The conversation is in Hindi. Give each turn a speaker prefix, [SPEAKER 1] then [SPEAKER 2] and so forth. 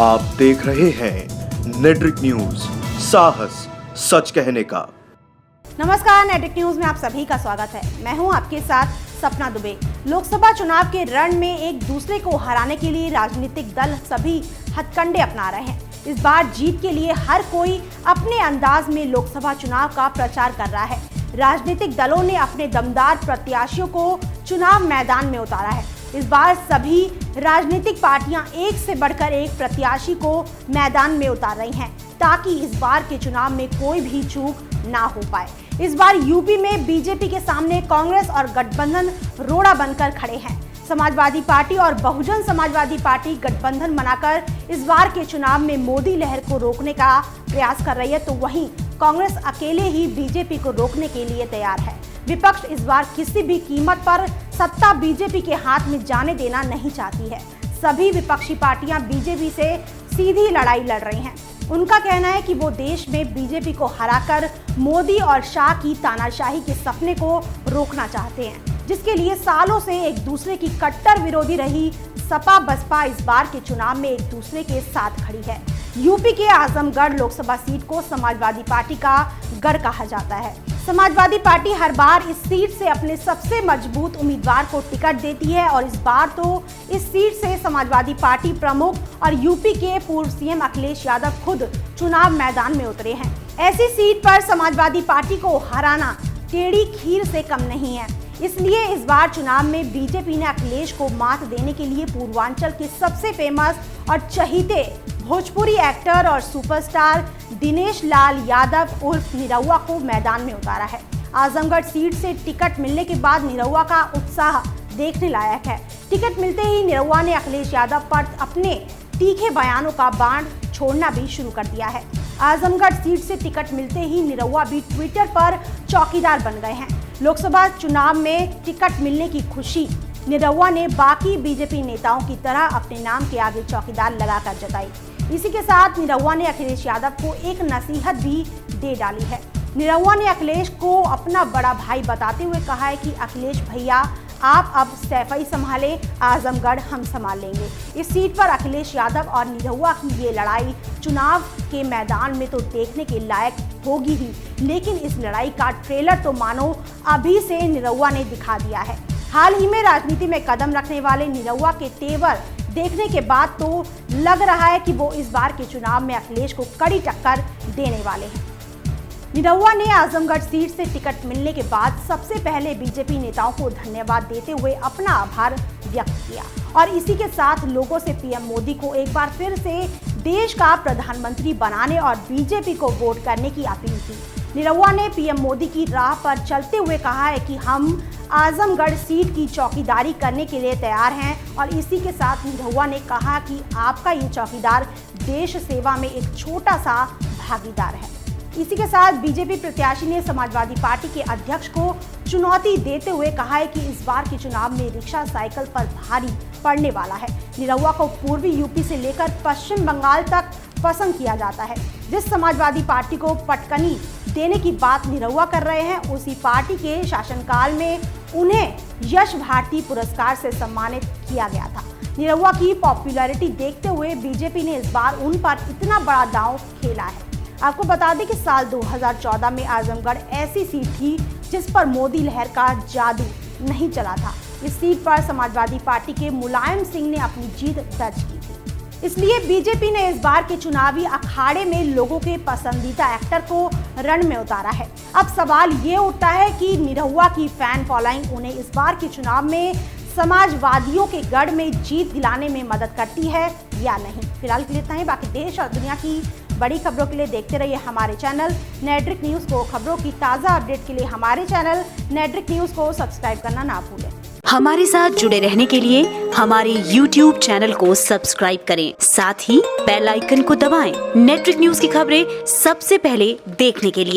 [SPEAKER 1] आप देख रहे हैं नेट्रिक न्यूज, साहस सच कहने का।
[SPEAKER 2] नमस्कार, नेट्रिक न्यूज में आप सभी का स्वागत है। मैं हूं आपके साथ सपना दुबे। लोकसभा चुनाव के रण में एक दूसरे को हराने के लिए राजनीतिक दल सभी हथकंडे अपना रहे हैं। इस बार जीत के लिए हर कोई अपने अंदाज में लोकसभा चुनाव का प्रचार कर रहा है। राजनीतिक दलों ने अपने दमदार प्रत्याशियों को चुनाव मैदान में उतारा है। इस बार सभी राजनीतिक पार्टियां एक से बढ़कर एक प्रत्याशी को मैदान में उतार रही हैं, ताकि इस बार के चुनाव में कोई भी चूक ना हो पाए। इस बार यूपी में बीजेपी के सामने कांग्रेस और गठबंधन रोड़ा बनकर खड़े हैं। समाजवादी पार्टी और बहुजन समाजवादी पार्टी गठबंधन बनाकर इस बार के चुनाव में मोदी लहर को रोकने का प्रयास कर रही है, तो वहीं कांग्रेस अकेले ही बीजेपी को रोकने के लिए तैयार है। विपक्ष इस बार किसी भी कीमत पर सत्ता बीजेपी के हाथ में जाने देना नहीं चाहती है। सभी विपक्षी पार्टियां बीजेपी से सीधी लड़ाई लड़ रही हैं। उनका कहना है कि वो देश में बीजेपी को हराकर मोदी और शाह की तानाशाही के सपने को रोकना चाहते हैं, जिसके लिए सालों से एक दूसरे की कट्टर विरोधी रही सपा बसपा इस बार के चुनाव में एक दूसरे के साथ खड़ी है। यूपी के आजमगढ़ लोकसभा सीट को समाजवादी पार्टी का गढ़ कहा जाता है। समाजवादी पार्टी हर बार इस सीट से अपने सबसे मजबूत उम्मीदवार को टिकट देती है और इस बार तो इस सीट से समाजवादी पार्टी प्रमुख और यूपी के पूर्व सीएम अखिलेश यादव खुद चुनाव मैदान में उतरे हैं। ऐसी सीट पर समाजवादी पार्टी को हराना टेढ़ी खीर से कम नहीं है। इसलिए इस बार चुनाव में बीजेपी ने अखिलेश को मात देने के लिए पूर्वांचल के सबसे फेमस और चहीते भोजपुरी एक्टर और सुपरस्टार दिनेश लाल यादव उर्फ निरहुआ को मैदान में उतारा है। आजमगढ़ सीट से टिकट मिलने के बाद निरहुआ का उत्साह देखने लायक है। टिकट मिलते ही निरहुआ ने अखिलेश यादव पर अपने तीखे बयानों का बाण छोड़ना भी शुरू कर दिया है। आजमगढ़ सीट से टिकट मिलते ही निरहुआ भी ट्विटर पर चौकीदार बन गए हैं। लोकसभा चुनाव में टिकट मिलने की खुशी निरहुआ ने बाकी बीजेपी नेताओं की तरह अपने नाम के आगे चौकीदार लगाकर जताई। इसी के साथ निरहुआ ने अखिलेश यादव को एक नसीहत भी दे डाली है। निरहुआ ने अखिलेश को अपना बड़ा भाई बताते हुए कहा है कि अखिलेश भैया, आप अब सैफई संभाले, आजमगढ़ हम संभाल लेंगे। इस सीट पर अखिलेश यादव और निरहुआ की ये लड़ाई चुनाव के मैदान में तो देखने के लायक होगी ही, लेकिन इस लड़ाई का ट्रेलर तो मानो अभी से निरहुआ ने दिखा दिया है। हाल ही में राजनीति में कदम रखने वाले निरहुआ के तेवर देखने के बाद तो लग रहा है कि वो इस बार के चुनाव में अखिलेश को कड़ी टक्कर देने वाले हैं। निरहुआ ने आजमगढ़ सीट से टिकट मिलने के बाद सबसे पहले बीजेपी नेताओं को धन्यवाद देते हुए अपना आभार व्यक्त किया और इसी के साथ लोगों से पीएम मोदी को एक बार फिर से देश का प्रधानमंत्री बनाने और बीजेपी को वोट करने की अपील की। निरहुआ ने पीएम मोदी की राह पर चलते हुए कहा है कि हम आजमगढ़ सीट की चौकीदारी करने के लिए तैयार हैं और इसी के साथ निरहुआ ने कहा कि आपका ये चौकीदार देश सेवा में एक छोटा सा भागीदार है। इसी के साथ बीजेपी प्रत्याशी ने समाजवादी पार्टी के अध्यक्ष को चुनौती देते हुए कहा है कि इस बार के चुनाव में रिक्शा साइकिल पर भारी पड़ने वाला है। निरहुआ को पूर्वी यूपी से लेकर पश्चिम बंगाल तक पसंद किया जाता है। जिस समाजवादी पार्टी को पटकनी देने की बात निरहुआ कर रहे हैं, उसी पार्टी के शासनकाल में उन्हें यश भारती पुरस्कार से सम्मानित किया गया था। निरहुआ की पॉपुलैरिटी देखते हुए बीजेपी ने इस बार उन पर इतना बड़ा दांव खेला है। आपको बता दें कि साल 2014 में आजमगढ़ ऐसी सीट थी जिस पर मोदी लहर का जादू नहीं चला था। इस सीट पर समाजवादी पार्टी के मुलायम सिंह ने अपनी जीत दर्ज की थी। इसलिए बीजेपी ने इस बार के चुनावी अखाड़े में लोगों के पसंदीदा एक्टर को रण में उतारा है। अब सवाल ये उठता है कि निरहुआ की फैन फॉलोइंग उन्हें इस बार के चुनाव में समाजवादियों के गढ़ में जीत दिलाने में मदद करती है या नहीं। फिलहाल के लिए इतना ही। बाकी देश और दुनिया की बड़ी खबरों के लिए देखते रहिए हमारे चैनल नेट्रिक न्यूज को। खबरों की ताज़ा अपडेट के लिए हमारे चैनल नेट्रिक न्यूज को सब्सक्राइब करना ना भूलें।
[SPEAKER 3] हमारे साथ जुड़े रहने के लिए हमारे YouTube चैनल को सब्सक्राइब करें, साथ ही बेल आइकन को दबाएं। नेट्रिक न्यूज की खबरें सबसे पहले देखने के लिए